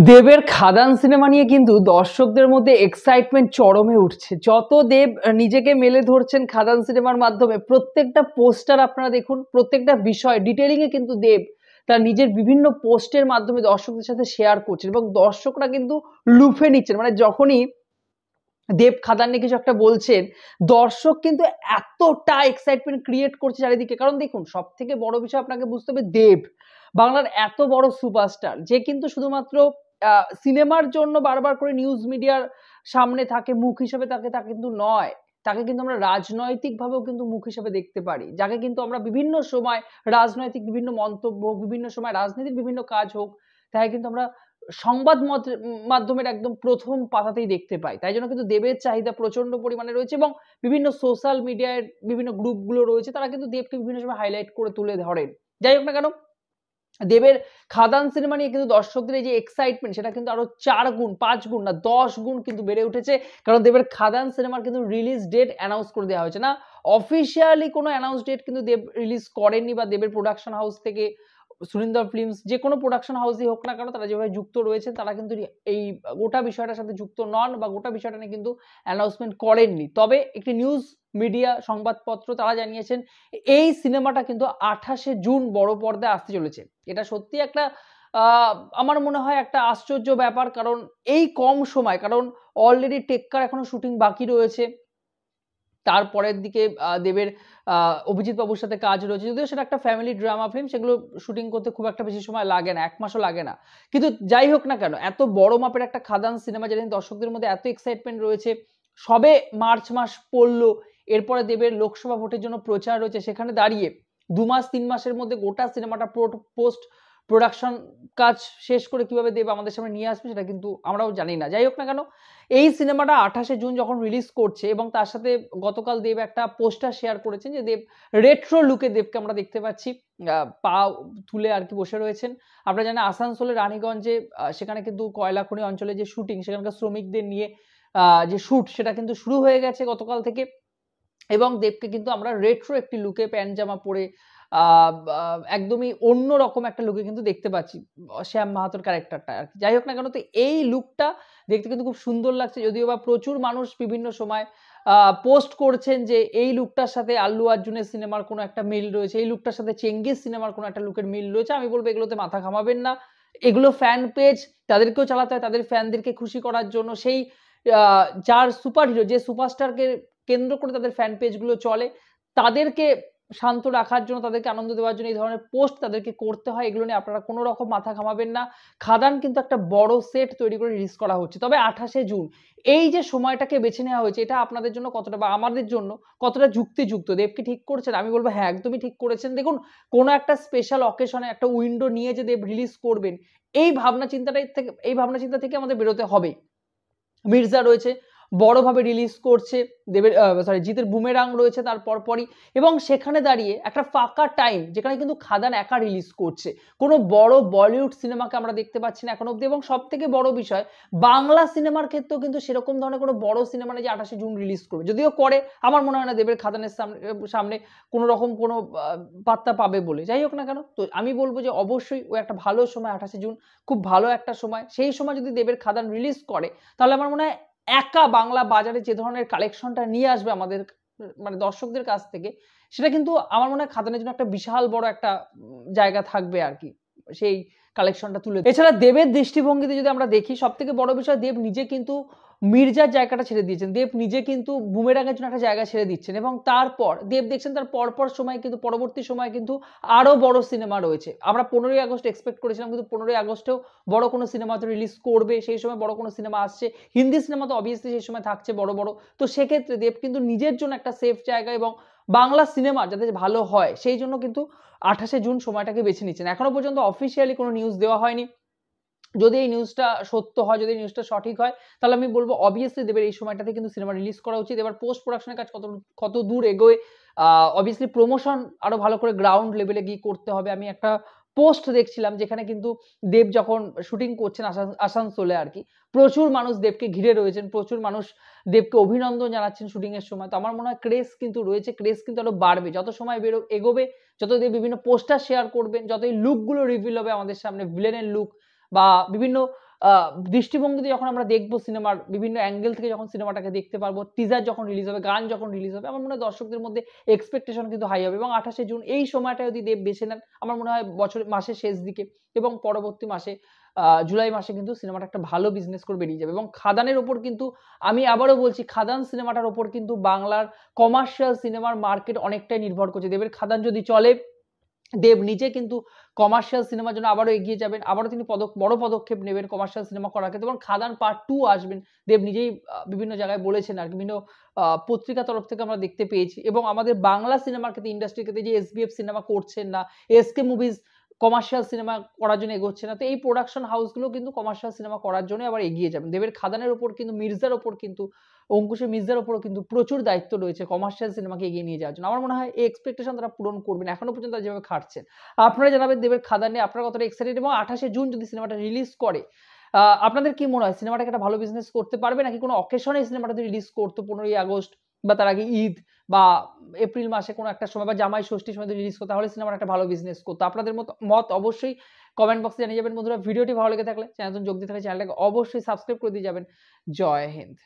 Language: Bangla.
দেবের খাদান সিনেমা নিয়ে কিন্তু দর্শকদের মধ্যে এক্সাইটমেন্ট চরমে উঠছে। যত দেব নিজেকে মেলে ধরছেন খাদান সিনেমার মাধ্যমে, প্রত্যেকটা পোস্টার আপনারা দেখুন, প্রত্যেকটা বিষয় ডিটেইলিং এ কিন্তু দেব তার নিজের বিভিন্ন পোস্টের মাধ্যমে দর্শকদের সাথে শেয়ার করছেন এবং দর্শকরা কিন্তু লুফে নিচ্ছেন। মানে যখনই দেব খাদান নিয়ে কিছু একটা বলছেন, দর্শক কিন্তু এতটা এক্সাইটমেন্ট ক্রিয়েট করছে চারিদিকে। কারণ দেখুন, সবথেকে বড় বিষয় আপনাকে বুঝতে হবে, দেব বাংলার এত বড় সুপারস্টার, যে কিন্তু শুধুমাত্র সিনেমার জন্য বারবার করে নিউজ মিডিয়ার সামনে থাকে, মুখ হিসেবে থাকে, তা কিন্তু নয়। তাকে কিন্তু আমরা রাজনৈতিকভাবেও কিন্তু মুখ হিসেবে দেখতে পারি। যাকে কিন্তু আমরা বিভিন্ন সময় রাজনৈতিক বিভিন্ন মন্তব্য, বিভিন্ন সময় রাজনীতির বিভিন্ন কাজ হোক, তাকে কিন্তু আমরা সংবাদ মাধ্যমের একদম প্রথম পাতাতেই দেখতে পাই। তাই জন্য কিন্তু দেবের চাহিদা প্রচন্ড পরিমাণে রয়েছে এবং বিভিন্ন সোশ্যাল মিডিয়ায় বিভিন্ন গ্রুপগুলো রয়েছে, তারা কিন্তু দেবকে বিভিন্ন সময় হাইলাইট করে তুলে ধরেন। যাই হোক না কেন, দেবের খাদান সিনেমা নিয়ে কিন্তু দর্শকদের এই যে এক্সাইটমেন্ট, সেটা কিন্তু আরো 4 গুণ, 5 গুণ না 10 গুণ কিন্তু বেড়ে উঠেছে। কারণ দেবের খাদান সিনেমার কিন্তু রিলিজ ডেট অ্যানাউন্স করে দেওয়া হয়েছে। না, অফিসিয়ালি কোনো অ্যানাউন্স ডেট কিন্তু দেব রিলিজ করেননি, বা দেবের প্রোডাকশন হাউস থেকে সুরিন্দর ফিল্মস, যে কোনো প্রোডাকশন হাউসই হোক না কেন, তারা যেভাবে যুক্ত রয়েছেন, তারা কিন্তু এই গোটা বিষয়টার সাথে যুক্ত নন, বা গোটা বিষয়টা নিয়ে কিন্তু অ্যানাউন্সমেন্ট করেননি। তবে একটি নিউজ মিডিয়া সংবাদপত্র তারা জানিয়েছেন এই সিনেমাটা কিন্তু 28শে জুন বড় পর্দায় আসতে চলেছে। এটা সত্যি একটা আমার মনে হয় একটা আশ্চর্য ব্যাপার। কারণ এই কম সময়, কারণ অলরেডি টেক্কার এখনো শুটিং বাকি রয়েছে। তারপরের দিকে দেবের অভিজিৎ বাবুর সাথে কাজ রয়েছে। যদিও সেটা একটা ফ্যামিলি ড্রামা ফিল্ম, সেগুলো শুটিং করতে খুব একটা বেশি সময় লাগে না, 1 মাসও লাগে না। কিন্তু যাই হোক না কেন, এত বড় মাপের একটা খাদান সিনেমা, যেটা নিয়ে দর্শকদের মধ্যে এত এক্সাইটমেন্ট রয়েছে। সবে মার্চ মাস পড়ল, এরপরে দেবের লোকসভা ভোটের জন্য প্রচার রয়েছে। সেখানে দাঁড়িয়ে 2 মাস 3 মাসের মধ্যে গোটা সিনেমাটা পোস্ট প্রোডাকশন কাজ শেষ করে কিভাবে দেব আমাদের সামনে নিয়ে আসবে, সেটা কিন্তু আমরাও জানি না। যাই হোক না কেন, এই সিনেমাটা 28শে জুন যখন রিলিজ করছে, এবং তার সাথে গতকাল দেব একটা পোস্টার শেয়ার করেছেন, যে দেব রেট্রো লুকে দেবকে আমরা দেখতে পাচ্ছি, পা তুলে আর কি বসে রয়েছেন। আপনারা জানেন আসানসোলের রানীগঞ্জে সেখানে কিন্তু কয়লা খনি অঞ্চলে যে শুটিং, সেখানকার শ্রমিকদের নিয়ে যে শুট, সেটা কিন্তু শুরু হয়ে গেছে গতকাল থেকে। এবং দেবকে কিন্তু আমরা রেট্রো একটি লুকে প্যান্ট জামা পরে একদমই অন্যরকম একটা লুকে কিন্তু দেখতে পাচ্ছি শ্যাম মাহাতোর ক্যারেক্টারটা আর কি। যাই হোক না কেন, তো এই লুকটা দেখতে কিন্তু খুব সুন্দর লাগছে। যদিও বা প্রচুর মানুষ বিভিন্ন সময় পোস্ট করছেন যে এই লুকটার সাথে আল্লু অর্জুনের সিনেমার কোনো একটা মিল রয়েছে, এই লুকটার সাথে চেঙ্গিজ সিনেমার কোনো একটা লুকের মিল রয়েছে। আমি বলবো এগুলোতে মাথা ঘামাবেন না। এগুলো ফ্যান পেজ, তাদেরকেও চালাতে হয় তাদের ফ্যানদেরকে খুশি করার জন্য। সেই যার সুপার হিরো, যে সুপারস্টারকে কেন্দ্র করে তাদের ফ্যান পেজগুলো চলে, তাদেরকে শান্ত রাখার জন্য, তাদেরকে আনন্দ দেওয়ার জন্য এই ধরনের পোস্ট তাদেরকে করতে হয়। এগুলো নিয়ে আপনারা কোনো রকম মাথা ঘামাবেন না। খাদান কিন্তু একটা বড় সেট তৈরি করে রিলিজ করা হচ্ছে। তবে 28শে জুন এই যে সময়টাকে বেছে নেওয়া হয়েছে, এটা আপনাদের জন্য কতটা, বা আমাদের জন্য কতটা যুক্তিযুক্ত? দেব কি ঠিক করেছেন? আমি বলব হ্যাঁ, একদমই ঠিক করেছেন। দেখুন, কোনো একটা স্পেশাল অকেশনে একটা উইন্ডো নিয়ে যে দেব রিলিজ করবেন, এই ভাবনা চিন্তা থেকে আমাদের বেরোতে হবে। মির্জা রয়েছে, বড়ভাবে রিলিজ করছে। দেবের জিতের বুমেরাং রয়েছে তার পরপরই, এবং সেখানে দাঁড়িয়ে একটা ফাঁকা টাইম, যেখানে কিন্তু খাদান একা রিলিজ করছে। কোনো বড় বলিউড সিনেমাকে আমরা দেখতে পাচ্ছি না এখনো অব্দি। এবং সবথেকে বড় বিষয়, বাংলা সিনেমার ক্ষেত্রেও কিন্তু সেরকম ধরনের কোনো বড় সিনেমা নেই যে 28শে জুন রিলিজ করবে। যদিও করে, আমার মনে হয় না দেবের খাদানের সামনে কোনো রকম কোনো পাত্তা পাবে বলে। যাই হোক না কেন, তো আমি বলব যে অবশ্যই ও একটা ভালো সময়, 28শে জুন খুব ভালো একটা সময়। সেই সময় যদি দেবের খাদান রিলিজ করে, তাহলে আমার মনে হয় একা বাংলা বাজারে যে ধরনের কালেকশনটা নিয়ে আসবে আমাদের মানে দর্শকদের কাছ থেকে, সেটা কিন্তু আমার মনে হয় খাদানের জন্য একটা বিশাল বড় একটা জায়গা থাকবে আর কি, সেই কালেকশনটা তুলে। এছাড়া দেবের দৃষ্টিভঙ্গিতে যদি আমরা দেখি, সবথেকে বড় বিষয়, দেব নিজে কিন্তু মির্জার জায়গাটা ছেড়ে দিয়েছেন। দেব নিজে কিন্তু বুমেরাংয়ের জন্য একটা জায়গা ছেড়ে দিচ্ছেন, এবং তারপর দেব দেখছেন তার পরপর সময় কিন্তু, পরবর্তী সময়ে কিন্তু আরো বড় সিনেমা রয়েছে। আমরা 15ই আগস্ট এক্সপেক্ট করেছিলাম, কিন্তু 15ই আগস্টেও বড় কোনো সিনেমা তো রিলিজ করবে, সেই সময় বড় কোনো সিনেমা আসছে। হিন্দি সিনেমা তো অবভিয়াসলি সেই সময় থাকছে বড় বড়। তো সেক্ষেত্রে দেব কিন্তু নিজের জন্য একটা সেফ জায়গা, এবং বাংলা সিনেমা যাতে ভালো হয়, সেই জন্য কিন্তু 28শে জুন সময়টাকে বেছে নিচ্ছেন। এখনো পর্যন্ত অফিসিয়ালি কোনো নিউজ দেওয়া হয়নি। যদি এই নিউজটা সত্য হয়, যদি এই নিউজটা সঠিক হয়, তাহলে আমি বলব অবভিয়াসলি দেবের এই সময়টাতে কিন্তু সিনেমা রিলিজ করা উচিত। এবার পোস্ট প্রোডাকশনের কাজ কত দূর এগোয়, অবভিয়াসলি প্রমোশন আরো ভালো করে গ্রাউন্ড লেভেলে গিয়ে করতে হবে। আমি একটা পোস্ট দেখছিলাম, যেখানে কিন্তু দেব যখন শুটিং করছেন আসানসোলে আর কি, প্রচুর মানুষ দেবকে ঘিরে রয়েছেন, প্রচুর মানুষ দেবকে অভিনন্দন জানাচ্ছেন শুটিং এর সময়। তো আমার মনে হয় ক্রেজ কিন্তু রয়েছে, ক্রেজ কিন্তু আরো বাড়বে যত সময় এগোবে, যত দেব বিভিন্ন পোস্টার শেয়ার করবেন, যত এই লুকগুলো রিভিল হবে আমাদের সামনে, ভিলেনের লুক বা বিভিন্ন দৃষ্টিভঙ্গিতে যখন আমরা দেখবো সিনেমার বিভিন্ন অ্যাঙ্গেল থেকে যখন সিনেমাটাকে দেখতে পারবো, টিজার যখন রিলিজ হবে, গান যখন রিলিজ হবে, আমার মনে হয় দর্শকদের মধ্যে এক্সপেকটেশন কিন্তু হাই হবে। এবং 28শে জুন এই সময়টা যদি দেব বেছে নেন, আমার মনে হয় মাসের শেষ দিকে এবং পরবর্তী মাসে জুলাই মাসে কিন্তু সিনেমাটা একটা ভালো বিজনেস করে বেরিয়ে যাবে। এবং খাদানের ওপর কিন্তু আমি আবারও বলছি, খাদান সিনেমাটার ওপর কিন্তু বাংলার কমার্শিয়াল সিনেমার মার্কেট অনেকটাই নির্ভর করছে। দেবের খাদান যদি চলে, দেব নিজে কিন্তু কমার্শিয়াল সিনেমার জন্য আবারও এগিয়ে যাবেন, আবারও তিনি বড় পদক্ষেপ নেবেন কমার্শিয়াল সিনেমা করার ক্ষেত্রে, এবং খাদান পার্ট 2 আসবেন। দেব নিজেই বিভিন্ন জায়গায় বলেছেন আর বিভিন্ন পত্রিকার তরফ থেকে আমরা দেখতে পেয়েছি। এবং আমাদের বাংলা সিনেমার ক্ষেত্রে, ইন্ডাস্ট্রির ক্ষেত্রে যে এসবিএফ সিনেমা করছেন না, এসকে মুভিজ কমার্শিয়াল সিনেমা করার জন্য এগোচ্ছে না, তো এই প্রোডাকশন হাউসগুলো কিন্তু কমার্শিয়াল সিনেমা করার জন্য আবার এগিয়ে যাবেন। দেবের খাদানের ওপর কিন্তু মির্জার ওপর কিন্তু অঙ্কুশের মির্জার উপরও কিন্তু প্রচুর দায়িত্ব রয়েছে কমার্শিয়াল সিনেমাকে এগিয়ে নিয়ে যাওয়ার জন্য। আমার মনে হয় এই এক্সপেকটেশন তারা পূরণ করবেন। এখনো পর্যন্ত তারা যেভাবে খাটছেন। আপনারা জানাবেন দেবের খাদান নিয়ে আপনারা কতটা এক্সাইটেড, এবং 28শে জুন যদি সিনেমাটা রিলিজ করে, আপনাদের কি মনে হয় সিনেমাটাকে একটা ভালো বিজনেস করতে পারবে, নাকি কোনো অকেশনে এই সিনেমাটা যদি রিলিজ করতো 15ই আগস্ট বা তার আগে ঈদ বা এপ্রিল মাসে কোনো একটা সময় বা জামাই ষষ্ঠীর সময় যদি রিলিজ করতো, তাহলে সিনেমাটা একটা ভালো বিজনেস করতো? আপনাদের মত অবশ্যই কমেন্ট বক্সে জানিয়ে যাবেন। বন্ধুরা, ভিডিওটি ভালো লেগে থাকলে চ্যানেলে যোগ দিতে থাকলে চ্যানেলটাকে অবশ্যই সাবস্ক্রাইব করে দিয়ে যাবেন। জয় হিন্দ।